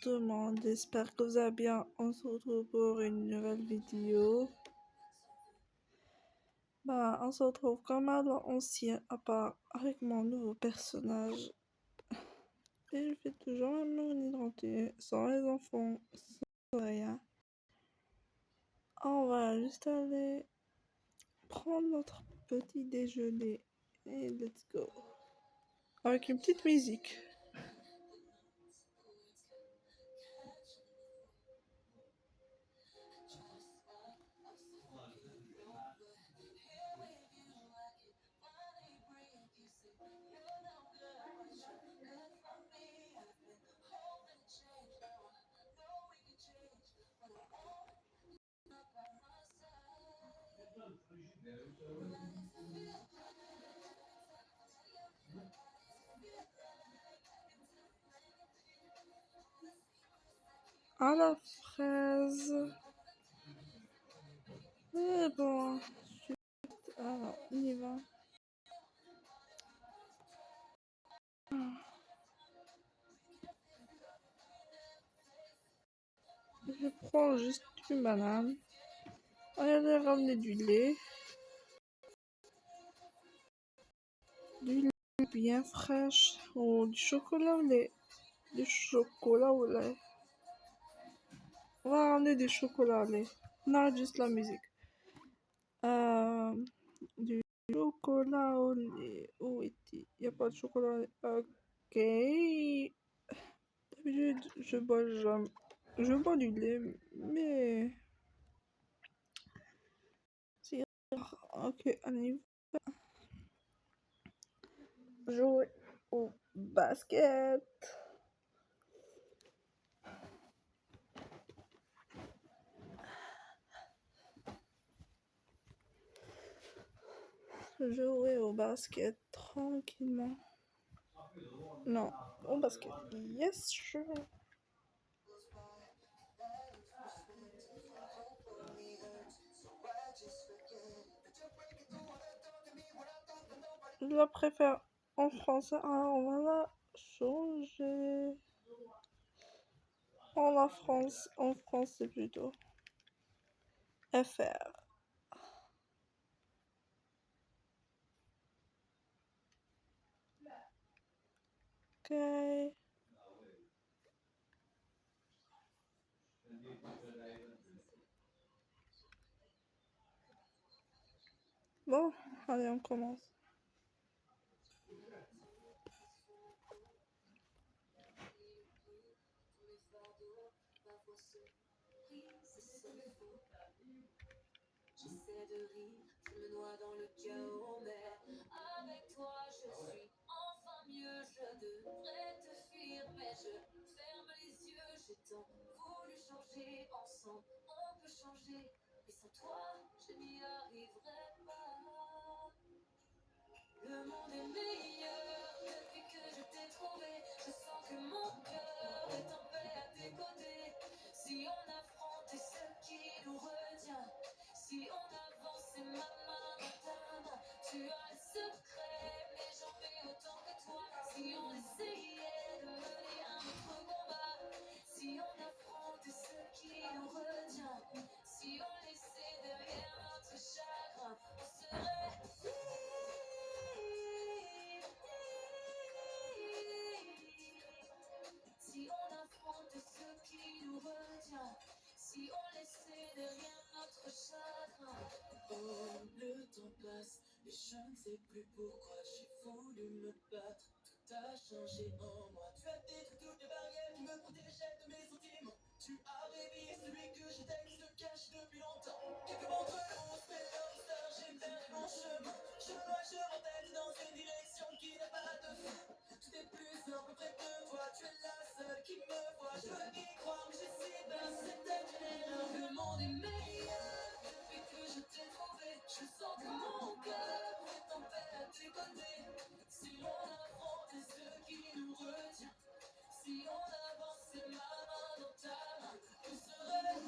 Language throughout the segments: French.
tout le monde, j'espère que vous allez bien. On se retrouve pour une nouvelle vidéo. On se retrouve comme à l'ancien, à part avec mon nouveau personnage. Et je fais toujours la même identité, sans les enfants, sans rien. On va juste aller prendre notre petit déjeuner et let's go. Avec une petite musique. À la fraise. Mais bon, alors, on y va. Je prends juste une banane. Allez ramener du lait. Du lait bien fraîche. Ou du chocolat au lait. Du chocolat au lait. On va ramener du chocolat au lait. On arrête juste la musique. Du chocolat au lait. Où est-il? Il n'y a pas de chocolat au lait. Ok. D'habitude, je bois du lait, mais... Ok, allez. Jouer au basket. Jouer au basket tranquillement. Non, au basket. Yes, sure. Je la préfère en français. Alors on va la changer. En France c'est plutôt FR. Ok. Bon, allez, on commence. J'essaie de rire, je me noie dans le chaos, mais avec toi je suis enfin mieux. Je devrais te fuir, mais je ferme les yeux. J'ai tant voulu changer, ensemble on peut changer, mais sans toi je n'y arriverai pas. Le monde est meilleur depuis que je t'ai trouvé. Je sens que mon cœur est en paix à tes côtés. Si on affrontait ce qui nous retient, si on avançait ma main dans ta main, tu as le secret, mais j'en fais autant que toi. Si on essayait de mener un autre combat, si on affrontait ce qui nous retient, si on laissait derrière notre chagrin, on serait si on affronte ce qui nous retient, si on laissait derrière notre chagrin. Oh, le temps passe et je ne sais plus pourquoi j'ai voulu me battre. Tout a changé en moi. Tu as détruit toutes les barrières qui me protégeaient de mes sentiments. Tu as réveillé celui que j'étais qui se cache depuis longtemps. Quelques d'entre nous, on se fait leur star, j'ai perdu mon chemin. Je me noie, je m'entête dans une direction qui n'a pas de fin. Tout est plus simple près de toi, tu es la seule qui me voit. Je veux y croire, mais je sais pas, c'était une erreur. Le monde est meilleur depuis que je t'ai trouvé. Je sens que mon cœur est en paix à tes côtés. Si on affrontait ce qui nous retient, si on avançait ma main dans ta main, on serait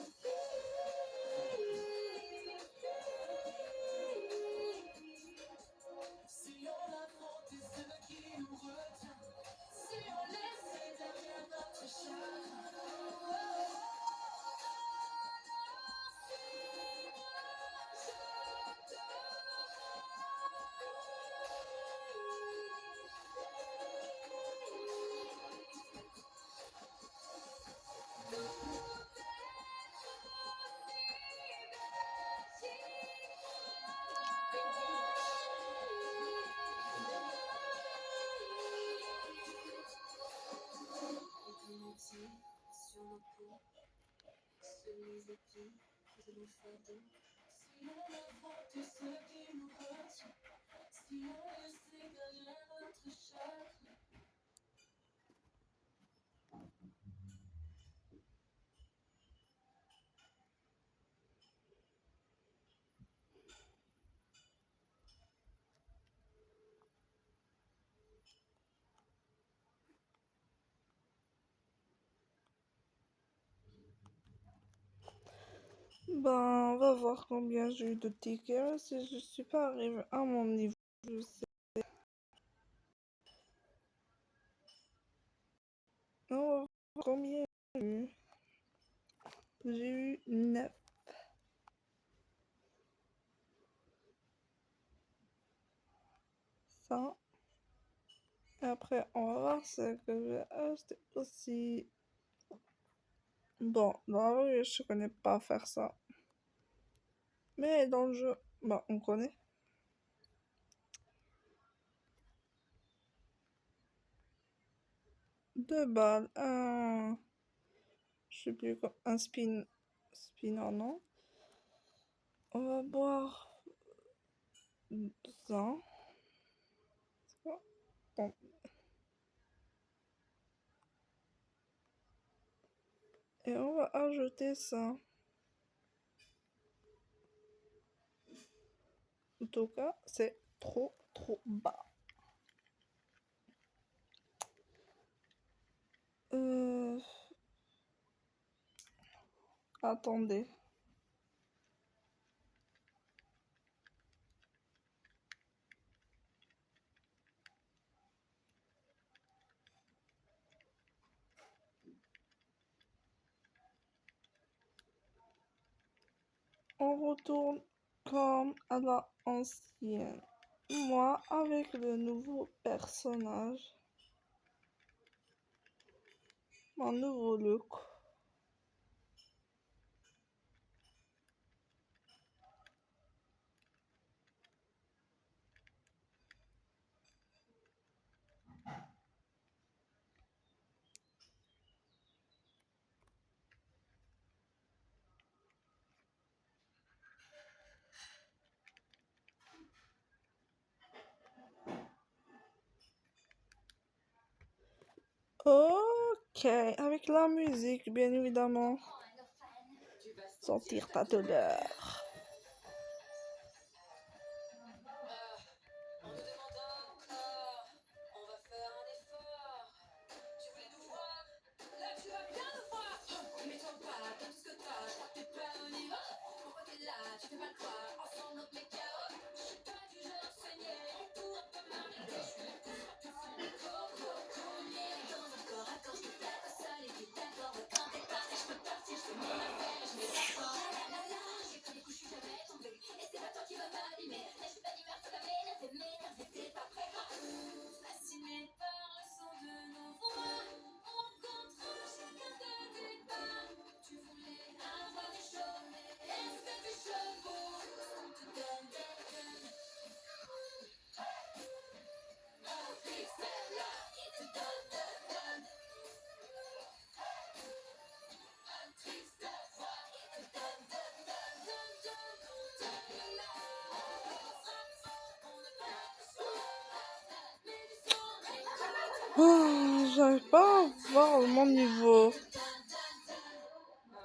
si les épines de nos fardeaux. Si on affronte tout ce qui nous retient, si on le sait derrière notre chakra. Ben, on va voir combien j'ai eu de tickets. Si je suis pas arrivé à mon niveau, je sais. On va voir combien j'ai eu. J'ai eu 9. Ça. Et après, on va voir ce que je vais acheter aussi. Bon, dans la rue, je connais pas faire ça. Mais dans le jeu, bah, on connaît. Deux balles, un. Je sais plus quoi. Un spin. Spinner, non. On va boire. Ça. Bon. Et on va ajouter ça. En tout cas, c'est trop bas. Attendez. On retourne comme à la ancienne. Moi avec le nouveau personnage. Mon nouveau look. Ok, avec la musique, bien évidemment. Sentir ta douleur. On nous demande encore, on va faire un effort. Tu voulais nous voir, là tu vas bien nous voir. Mets-toi pas, donne tout ce que t'as, je crois que t'es pas au niveau. Pourquoi t'es là, tu fais pas le quoi, ensemble notre les chaos. Je suis pas du genre saigné, on court un peu marionnette. Je suis là pour faire du fond, coco, collier. Dans un corps à corps, je te tape au sol et t'es d'accord. Mais quand t'es parti, je peux partir, je fais mon affaire et je mets d'accord. La la la, j'ai pris des coups, je suis jamais tombé. Et c'est pas toi qui vas m'abîmer. Là, je suis pas d'humeur, tu vas m'énerver, t'es pas prêt. Fasciné par le son de nos voix, on contre chacun de départ. Tu voulais avoir des choses, mais est-ce que tu chevaux? On te donne des gueules. Matrix est là, il te donne de donne. Matrix de foi, il te donne de donne. Donne là. On ne perd pas J'arrive pas à voir mon niveau.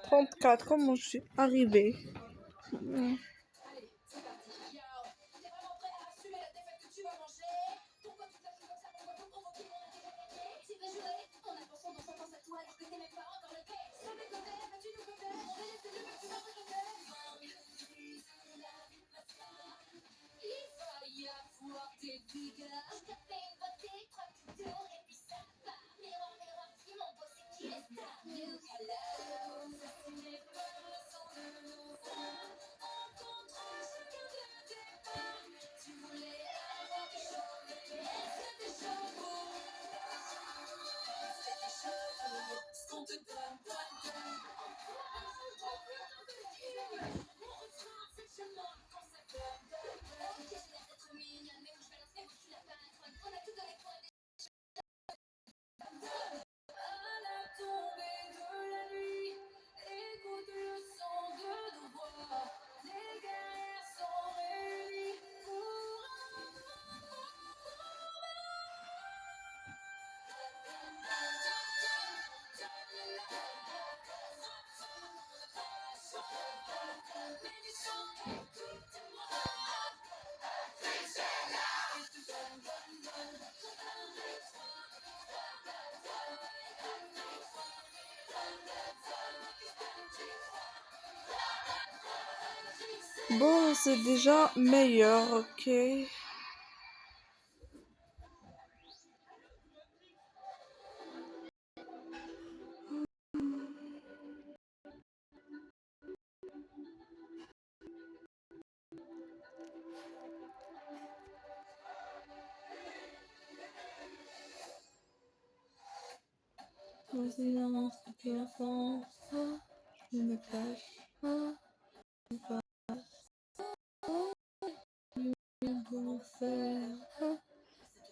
34, comment je suis arrivée? Allez, c'est parti, yo. T'es vraiment prêt à assumer la défaite que tu vas manger? Pourquoi tu te lâches comme ça? Pourquoi tout provoquer? On a déjà gagné. Tu veux jouer? On a pensé dans son pense à toi alors que t'es même pas encore le fait. Ça fait côté, bah tu nous connais. On est laissé le mec, tu vas regretter. Il va y avoir des dégâts. Je te fais une beauté, 3 petits tours et puis ça part. Miroir, miroir, qui mon beau, c'est qui les stars? New hello. Fasciné par le son de nos voix. On contrôle chacun de départ. Tu voulais avoir des choses, mais est-ce que t'es chevaux? Est-ce que t'es chevaux? Ce qu'on te donne, donne, donne. Mon refrain, c'est que je mens quand ça donne, donne, donne. Ok, j'ai l'air d'être mignonne, mais quand je balance mes mots, tu l'as pas un trône. On a Bon, c'est déjà meilleur, ok. Silence depuis l'enfance, je me cache pas, pour faire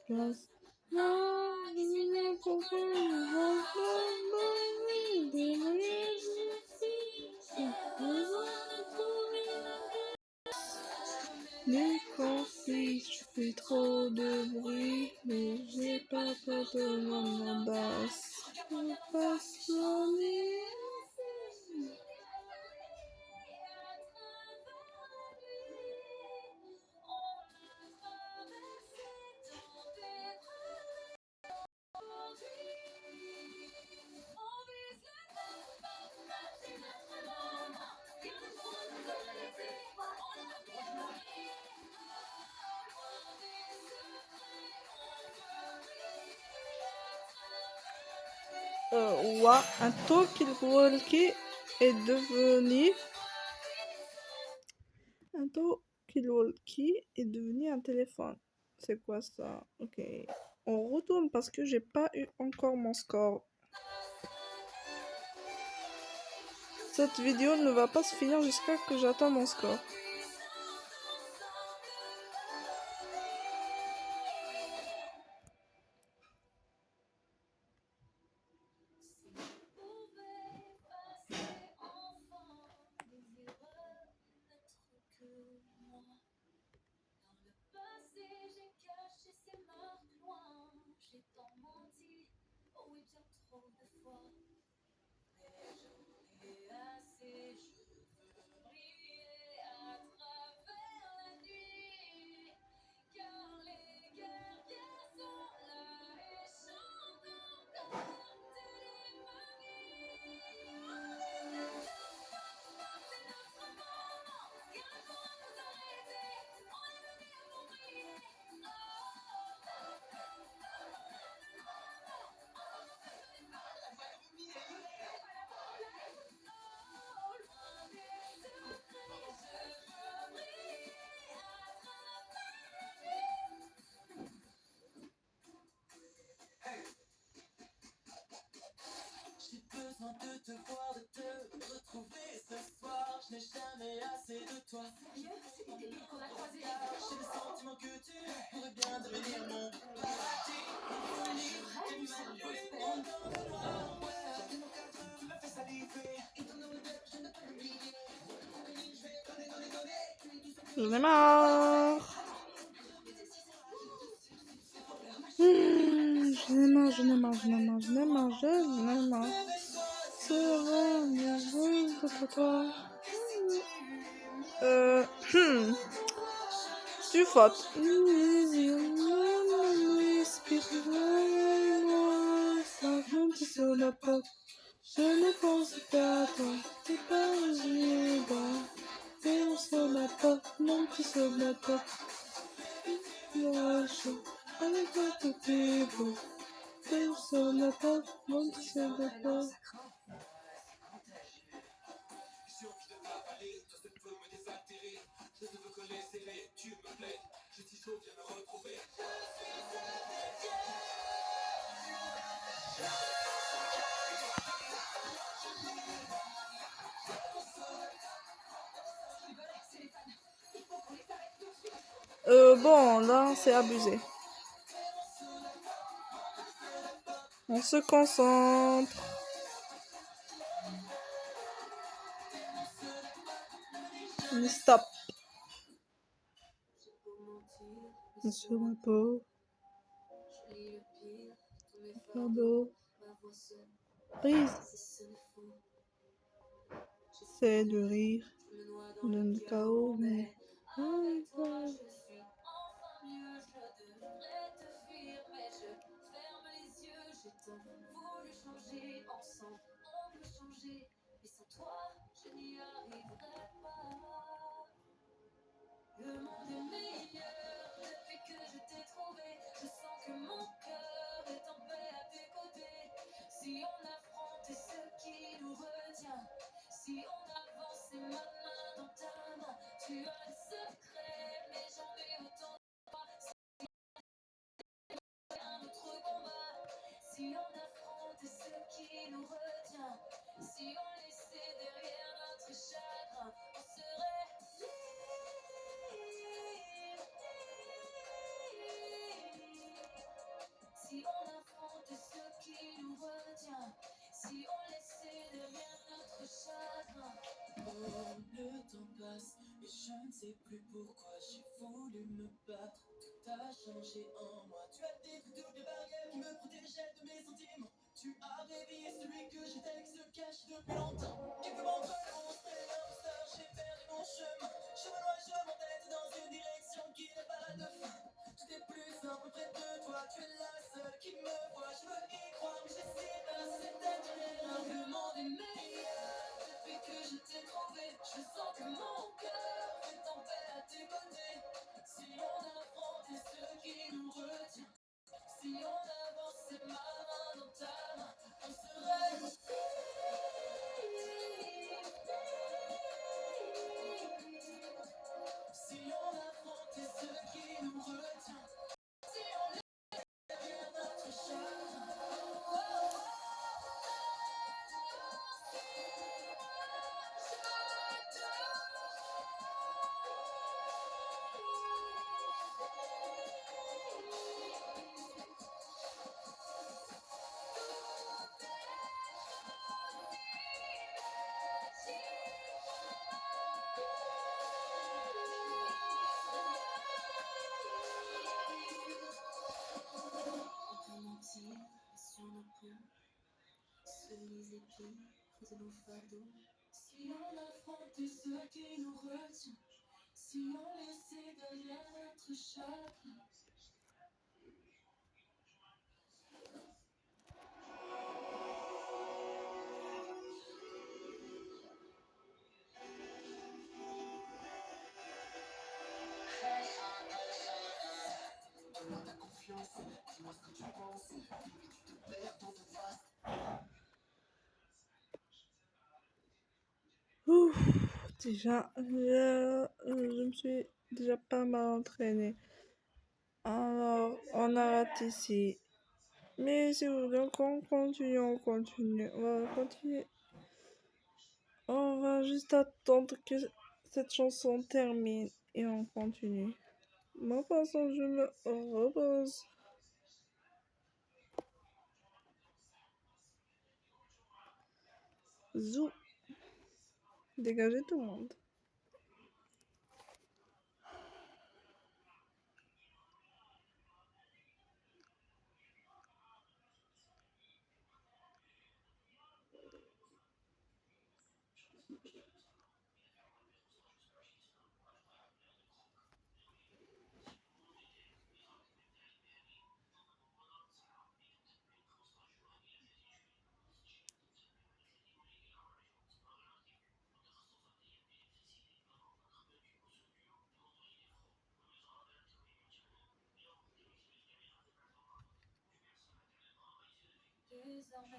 place. Non, je suis né pour Les conflits, je fais trop de bruit, mais j'ai pas peur de mon audace. Je passe la nuit. Ouais, un talkie-walkie est devenu un téléphone. C'est quoi ça? Ok. On retourne parce que j'ai pas eu encore mon score. Cette vidéo ne va pas se finir jusqu'à que j'attends mon score. J'ai besoin de te voir, de te retrouver ce soir. Je n'ai jamais assez de toi. C'est des débile qu'on a croisés. J'ai le sentiment que tu pourrais bien devenir mon paradis. Mon folie, t'es ma nuit, mon temps de noir. Ouais, tu me fais saliver. Et ton odeur, je ne peux l'oublier. Je vais donner. J'en ai marre. J'en ai marre. C'est vrai, mais je veux toi. Tu faute. Sur la porte. Je ne pense qu'à toi. T'es pas t'es sur la porte. Non, tu sur la porte. Chaud. Avec toi, tout est beau. T'es sur la porte. Non, tu sur la porte. Bon, là, c'est abusé. On se concentre. Stop. Sur ma peau. Fardeau. Prise. C'est de rire. dans le chaos, mais avec toi je suis enfin mieux. Je devrais te fuir, mais je ferme les yeux. J'ai tant voulu changer, ensemble on peut changer, mais sans toi je n'y arriverai pas. Le monde est meilleur depuis que je t'ai trouvé. Je sens que mon cœur est en paix à tes côtés. Si on affrontait ce qui nous retient, si on avançait ma main dans ta main, tu as des secrets, mais j'en ai autant que toi. C'est un autre combat. Si on affrontait ce qui nous retient, si on laissait derrière notre chagrin, on serait si on affrontait ce qui nous retient, si on laissait derrière notre chagrin. Oh, le temps passe et je ne sais plus pourquoi j'ai voulu me battre. Tout a changé en moi. Tu as détruit toutes les barrières qui me protégeaient de mes sentiments. Tu as réveillé celui que j'étais qui se cache depuis longtemps. Quelques bandes de monstres et l'imposteur, j'ai perdu mon chemin. Je me noie, je m'entête dans une direction qui n'est pas de fin. Tout est plus simple près de toi, tu es la seule qui me voit. Je veux y croire, mais j'essaie pas, c'est peut-être une erreur. Le monde est meilleur depuis que je t'ai trouvé. Je sens que mon cœur est en paix à tes côtés. Si on affrontait ce qui nous retient, si on avançait ma main dans ta main, on serait si on affrontait ce qui nous retient, si on laissait derrière notre chagrin. On peut mentir sur nos ponts, se les épines de nos fardeaux. Si on affrontait ce qui nous retient, si on laissait derrière notre chagrin. Donne-moi ta confiance, dis-moi ce que tu penses, et tu te perds dans ton face. Ouf, déjà, je me suis déjà pas mal entraînée. Alors, on arrête ici. Mais si vous voulez qu'on continue, on continue. On va continuer. On va juste attendre que cette chanson termine et on continue. Moi, pour l'instant, je me repose. Zou. Dégagez tout le monde.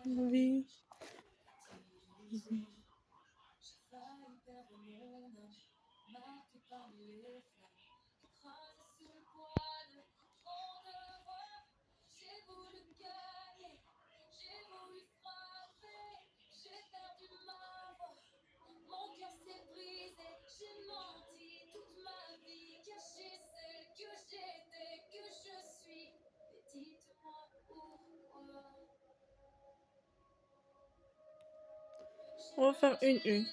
Oui. J'ai failli perdre mon âme, marqué par les flammes, écrasé sous le poids de trop de devoirs. J'ai voulu gagner, j'ai voulu frapper, j'ai perdu ma voix, mon cœur s'est brisé, j'ai menti toute ma vie, caché celle que j'étais, que je suis. Mais dites-moi pourquoi. On va faire une.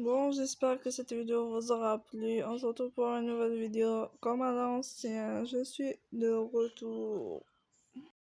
Bon, j'espère que cette vidéo vous aura plu. On se retrouve pour une nouvelle vidéo. Comme à l'ancien, je suis de retour.